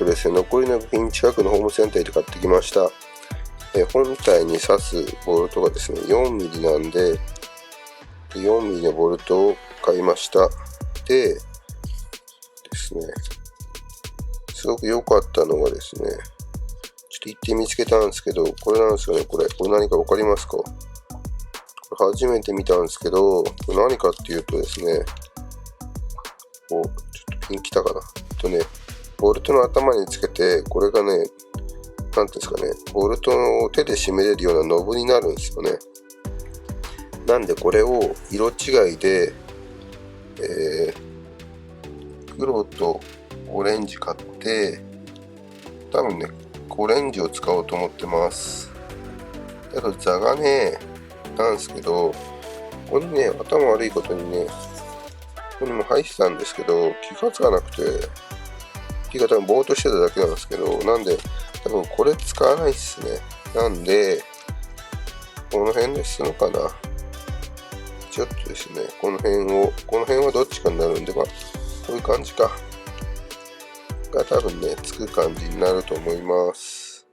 ですね、残りの部品近くのホームセンターで買ってきました。本体に挿すボルトがですね、4mm なんで、4mm のボルトを買いました。で、ですね、すごく良かったのがですね、ちょっと行って見つけたんですけど、これなんですよね、これ何か分かりますか？これ初めて見たんですけど、これ何かっていうとですね、ちょっとピン来たかな。ボルトの頭につけて、これがね、なんていうんですかね、ボルトを手で締めれるようなノブになるんですよね。なんでこれを色違いで、黒とオレンジ買って、多分ね、オレンジを使おうと思ってます。あと座がね、なんですけど、これね、頭悪いことにね、ここにも入ってたんですけど、気がつかなくて、気が多分ぼーっとしてただけなんですけど、なんで、多分これ使わないっすね。なんで、この辺でするのかな。ちょっとですね、この辺はどっちかになるんで、まあ、こういう感じか。が多分ね、つく感じになると思います。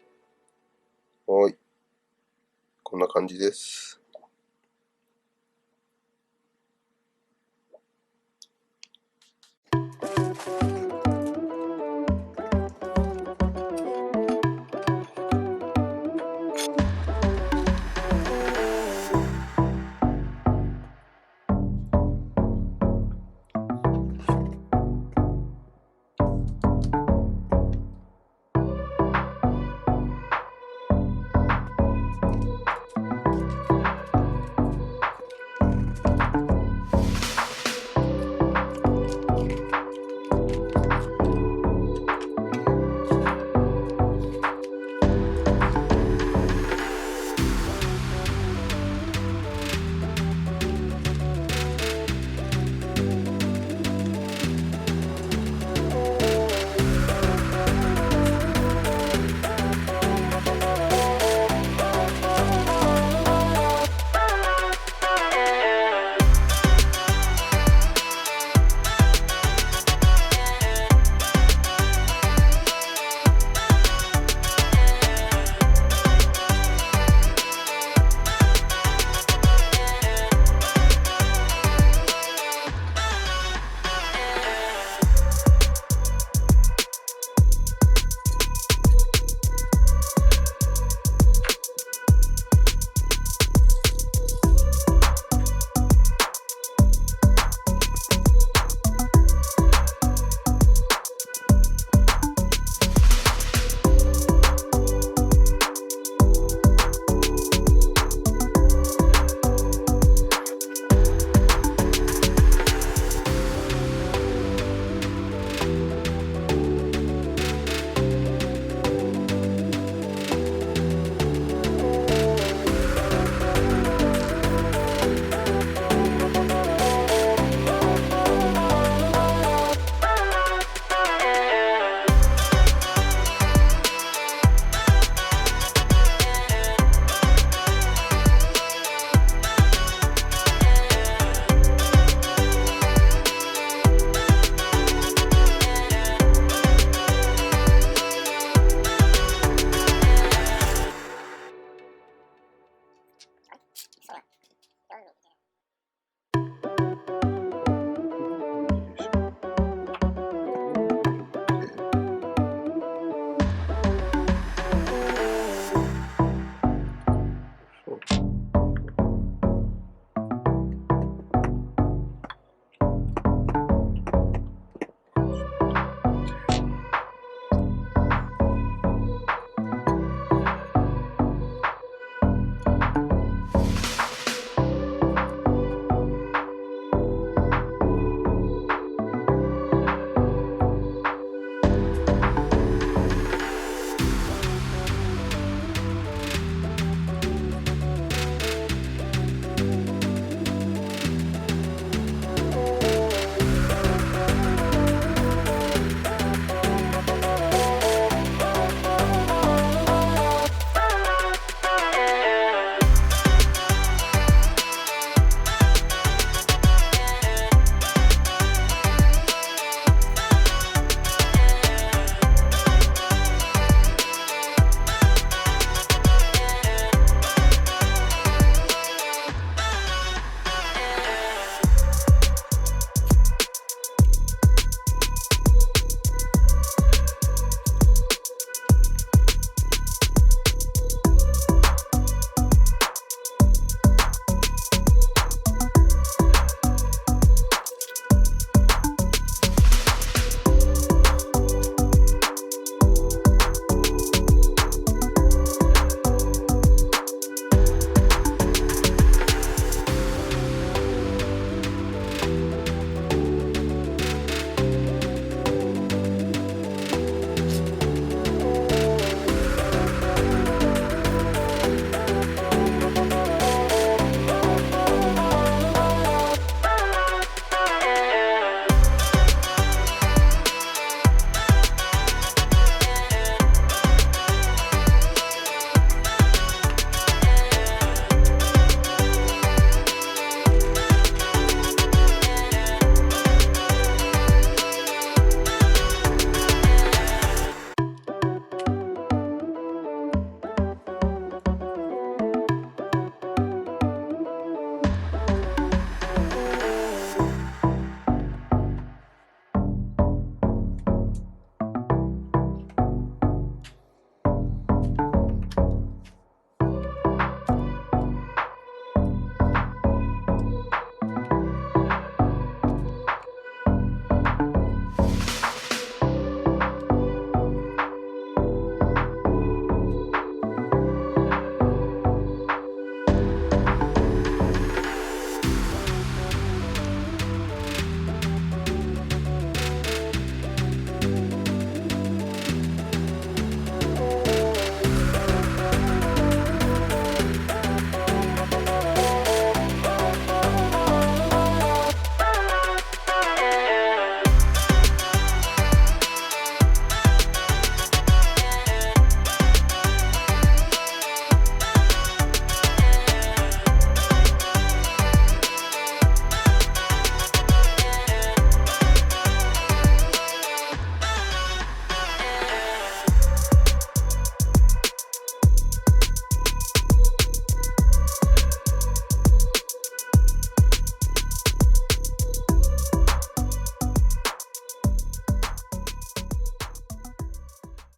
はい。こんな感じです。